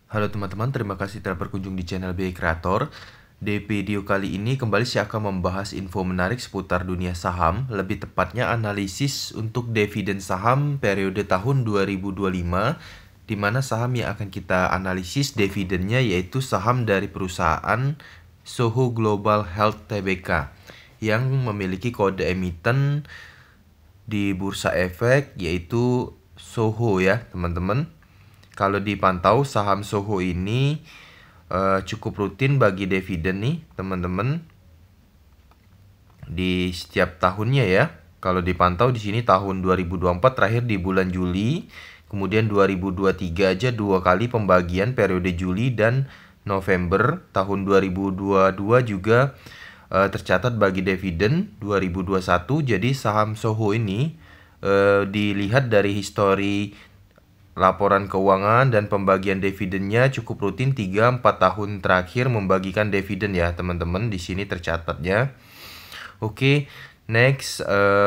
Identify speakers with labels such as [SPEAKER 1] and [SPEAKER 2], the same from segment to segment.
[SPEAKER 1] Halo teman-teman, terima kasih telah berkunjung di channel BI Creator. Di video kali ini kembali saya akan membahas info menarik seputar dunia saham, lebih tepatnya analisis untuk dividen saham periode tahun 2025, di mana saham yang akan kita analisis dividennya yaitu saham dari perusahaan Soho Global Health Tbk yang memiliki kode emiten di Bursa Efek yaitu Soho ya teman-teman. Kalau dipantau saham Soho ini cukup rutin bagi dividen nih teman-teman di setiap tahunnya ya. Kalau dipantau di sini tahun 2024 terakhir di bulan Juli, kemudian 2023 aja 2 kali pembagian periode Juli dan November. Tahun 2022 juga tercatat bagi dividen 2021. Jadi saham Soho ini dilihat dari histori laporan keuangan dan pembagian dividennya cukup rutin 3-4 tahun terakhir membagikan dividen ya teman-teman, di sini tercatatnya. Oke, next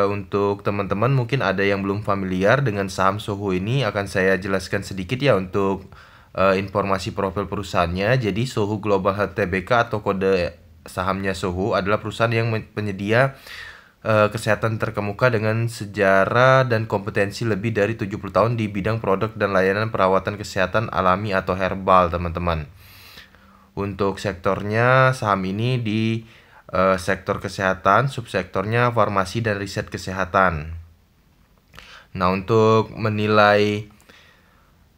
[SPEAKER 1] untuk teman-teman mungkin ada yang belum familiar dengan saham Soho ini, akan saya jelaskan sedikit ya untuk informasi profil perusahaannya. Jadi Soho Global Health Tbk atau kode sahamnya Soho adalah perusahaan yang penyedia kesehatan terkemuka dengan sejarah dan kompetensi lebih dari 70 tahun di bidang produk dan layanan perawatan kesehatan alami atau herbal, teman-teman. Untuk sektornya, saham ini di sektor kesehatan, subsektornya farmasi dan riset kesehatan. Nah, untuk menilai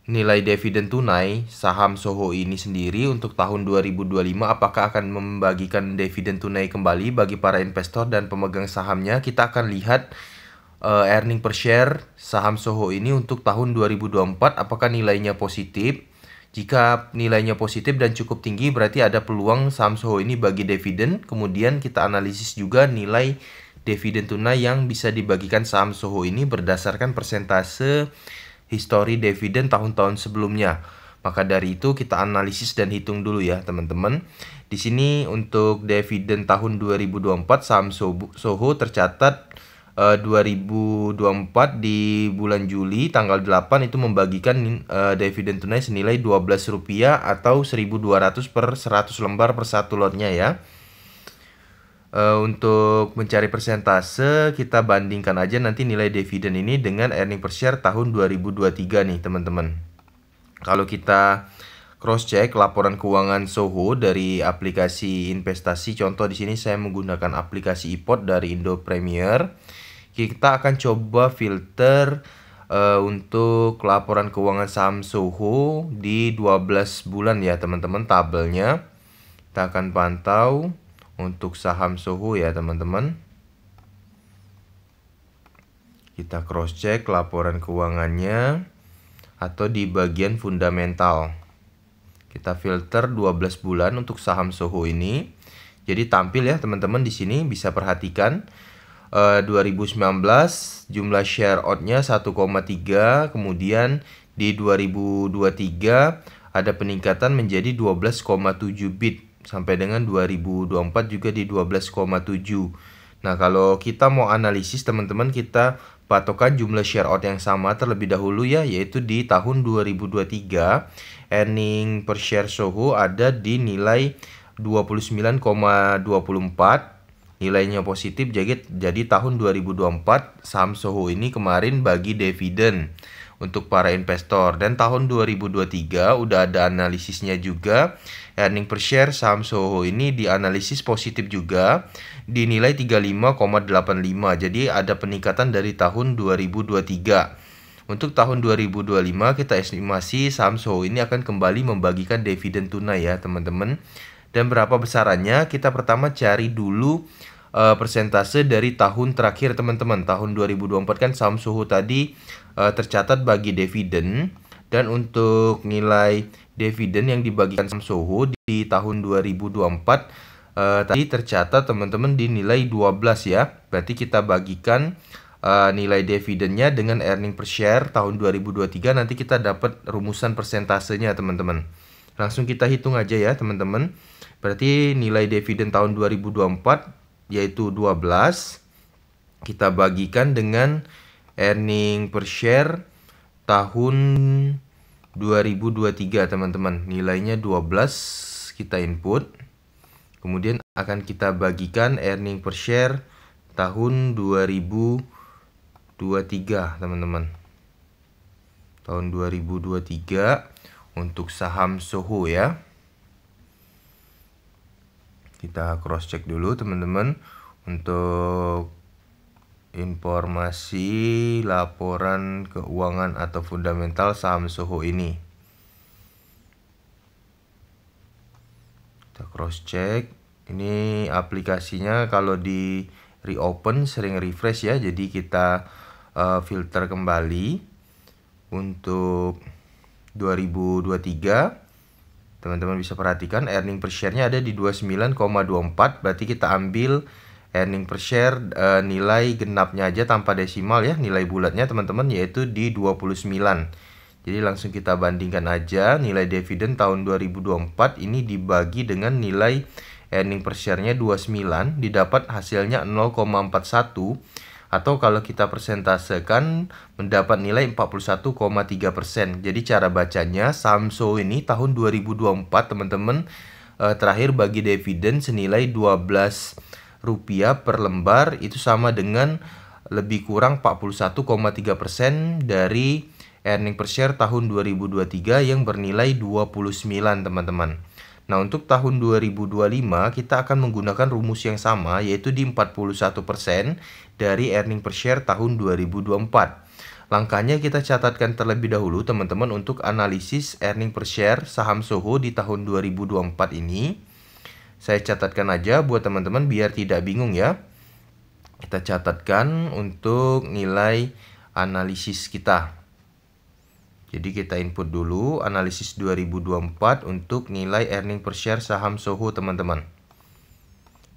[SPEAKER 1] nilai dividen tunai saham Soho ini sendiri untuk tahun 2025 apakah akan membagikan dividen tunai kembali bagi para investor dan pemegang sahamnya, kita akan lihat earning per share saham Soho ini untuk tahun 2024 apakah nilainya positif. Jika nilainya positif dan cukup tinggi berarti ada peluang saham Soho ini bagi dividen. Kemudian kita analisis juga nilai dividen tunai yang bisa dibagikan saham Soho ini berdasarkan persentase histori dividen tahun-tahun sebelumnya. Maka dari itu kita analisis dan hitung dulu ya teman-teman. Di sini untuk dividen tahun 2024 saham Soho tercatat 2024 di bulan Juli tanggal 8 itu membagikan dividen tunai senilai Rp12 atau 1.200 per 100 lembar per satu lotnya ya. Untuk mencari persentase kita bandingkan aja nanti nilai dividen ini dengan earning per share tahun 2023 nih teman-teman. Kalau kita cross check laporan keuangan Soho dari aplikasi investasi, contoh di sini saya menggunakan aplikasi iPod dari Indo Premier. Kita akan coba filter untuk laporan keuangan saham Soho di 12 bulan ya teman-teman, tabelnya. Kita akan pantau untuk saham Soho ya teman-teman. Kita cross check laporan keuangannya atau di bagian fundamental. Kita filter 12 bulan untuk saham Soho ini. Jadi tampil ya teman-teman, di sini bisa perhatikan 2019 jumlah share out-nya 1,3, kemudian di 2023 ada peningkatan menjadi 12,7 bit. Sampai dengan 2024 juga di 12,7. Nah, kalau kita mau analisis teman-teman, kita patokan jumlah share out yang sama terlebih dahulu ya, yaitu di tahun 2023 earning per share Soho ada di nilai 29,24. Nilainya positif, jadi tahun 2024 saham Soho ini kemarin bagi dividen untuk para investor. Dan tahun 2023 udah ada analisisnya juga. Earning per share saham Soho ini dianalisis positif juga di nilai 35,85. Jadi ada peningkatan dari tahun 2023. Untuk tahun 2025 kita estimasi saham Soho ini akan kembali membagikan dividen tunai ya teman-teman. Dan berapa besarannya? Kita pertama cari dulu persentase dari tahun terakhir teman-teman. Tahun 2024 kan saham Soho tadi tercatat bagi dividen. Dan untuk nilai dividen yang dibagikan saham Soho di tahun 2024 tadi tercatat teman-teman di nilai 12 ya. Berarti kita bagikan nilai dividennya dengan earning per share tahun 2023, nanti kita dapat rumusan persentasenya teman-teman. Langsung kita hitung aja ya teman-teman. Berarti nilai dividen tahun 2024 yaitu 12 kita bagikan dengan earning per share tahun 2023 teman-teman. Nilainya 12 kita input. Kemudian akan kita bagikan earning per share tahun 2023 teman-teman. Tahun 2023 untuk saham Soho ya. Kita cross check dulu teman-teman untuk informasi laporan keuangan atau fundamental saham Soho ini. Kita cross check. Ini aplikasinya kalau di reopen sering refresh ya. Jadi kita filter kembali untuk 2023. Teman-teman bisa perhatikan earning per share-nya ada di 29,24. Berarti kita ambil earning per share nilai genapnya aja tanpa desimal ya, nilai bulatnya teman-teman, yaitu di 29. Jadi langsung kita bandingkan aja nilai dividen tahun 2024 ini dibagi dengan nilai earning per share-nya 29, didapat hasilnya 0,41, atau kalau kita persentasekan mendapat nilai 41,3%. Jadi cara bacanya saham Soho ini tahun 2024 teman-teman terakhir bagi dividen senilai 12 rupiah per lembar, itu sama dengan lebih kurang 41,3% dari earning per share tahun 2023 yang bernilai 29 teman-teman. Nah, untuk tahun 2025 kita akan menggunakan rumus yang sama, yaitu di 41% dari earning per share tahun 2024. Langkahnya kita catatkan terlebih dahulu teman-teman untuk analisis earning per share saham Soho di tahun 2024 ini. Saya catatkan aja buat teman-teman biar tidak bingung ya. Kita catatkan untuk nilai analisis kita. Jadi kita input dulu analisis 2024 untuk nilai earning per share saham Soho teman-teman.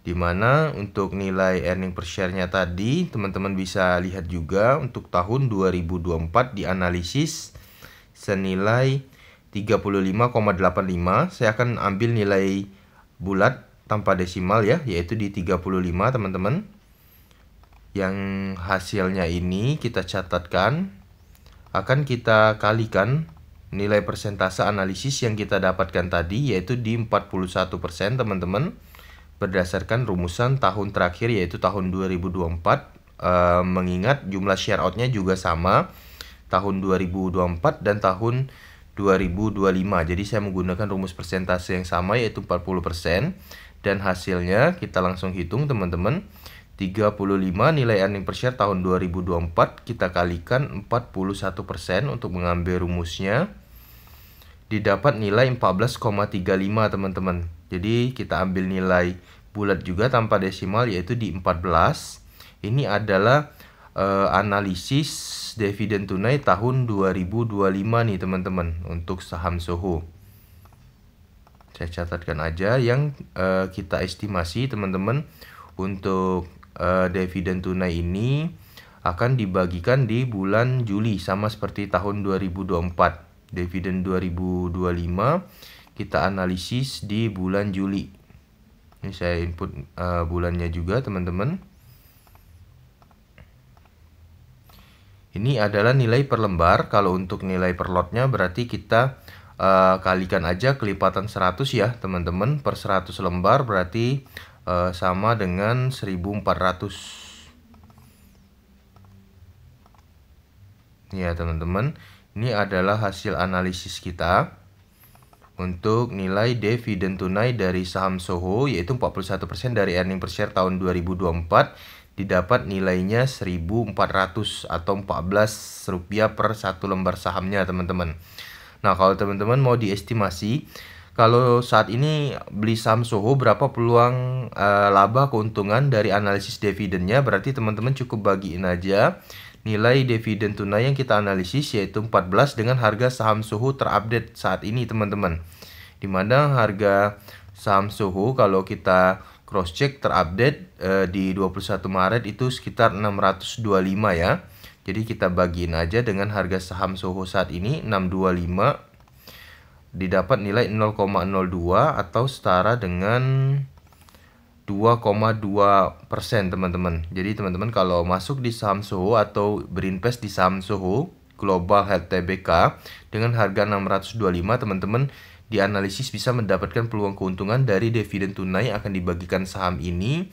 [SPEAKER 1] Dimana untuk nilai earning per share-nya tadi teman-teman bisa lihat juga untuk tahun 2024 dianalisis senilai 35,85. Saya akan ambil nilai bulat tanpa desimal ya, yaitu di 35 teman-teman. Yang hasilnya ini kita catatkan, akan kita kalikan nilai persentase analisis yang kita dapatkan tadi, yaitu di 41% teman-teman, berdasarkan rumusan tahun terakhir yaitu tahun 2024. Mengingat jumlah share out-nya juga sama tahun 2024 dan tahun 2025. Jadi saya menggunakan rumus persentase yang sama yaitu 40%, dan hasilnya kita langsung hitung teman-teman. 35 nilai earning per share tahun 2024 kita kalikan 41% untuk mengambil rumusnya, didapat nilai 14,35 teman-teman. Jadi kita ambil nilai bulat juga tanpa desimal yaitu di 14. Ini adalah analisis dividen tunai tahun 2025 nih teman-teman untuk saham Soho. Saya catatkan aja yang kita estimasi teman-teman untuk dividen tunai ini akan dibagikan di bulan Juli sama seperti tahun 2024. Dividen 2025 kita analisis di bulan Juli. Ini saya input bulannya juga teman-teman. Ini adalah nilai per lembar. Kalau untuk nilai per lotnya berarti kita kalikan aja kelipatan 100 ya teman-teman. Per 100 lembar berarti sama dengan 1400. Ya teman-teman, ini adalah hasil analisis kita untuk nilai dividen tunai dari saham Soho, yaitu 41% dari earning per share tahun 2024, didapat nilainya 1400 atau 14 rupiah per satu lembar sahamnya teman-teman. Nah, kalau teman-teman mau diestimasi kalau saat ini beli saham Soho berapa peluang laba keuntungan dari analisis dividennya, berarti teman-teman cukup bagiin aja nilai dividen tunai yang kita analisis yaitu 14 dengan harga saham Soho terupdate saat ini teman-teman. Dimana harga saham Soho kalau kita cross check terupdate di 21 Maret itu sekitar 625 ya. Jadi kita bagiin aja dengan harga saham Soho saat ini 625, didapat nilai 0,02 atau setara dengan 2,2% teman-teman. Jadi teman-teman kalau masuk di saham Soho atau berinvest di saham Soho Global Health Tbk dengan harga 625, teman-teman dianalisis bisa mendapatkan peluang keuntungan dari dividen tunai akan dibagikan saham ini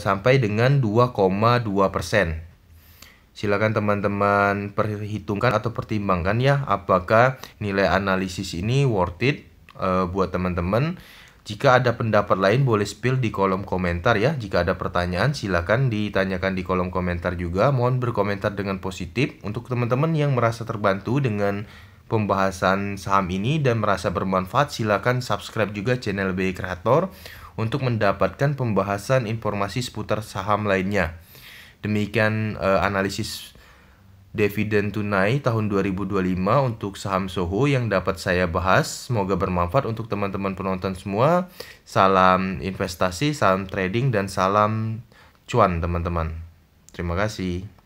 [SPEAKER 1] sampai dengan 2,2%. Silakan teman-teman perhitungkan atau pertimbangkan ya apakah nilai analisis ini worth it buat teman-teman. Jika ada pendapat lain boleh spill di kolom komentar ya. Jika ada pertanyaan silakan ditanyakan di kolom komentar juga. Mohon berkomentar dengan positif. Untuk teman-teman yang merasa terbantu dengan pembahasan saham ini dan merasa bermanfaat, silakan subscribe juga channel BI Kreator untuk mendapatkan pembahasan informasi seputar saham lainnya. Demikian analisis dividen tunai tahun 2025 untuk saham Soho yang dapat saya bahas. Semoga bermanfaat untuk teman-teman penonton semua. Salam investasi, salam trading, dan salam cuan teman-teman. Terima kasih.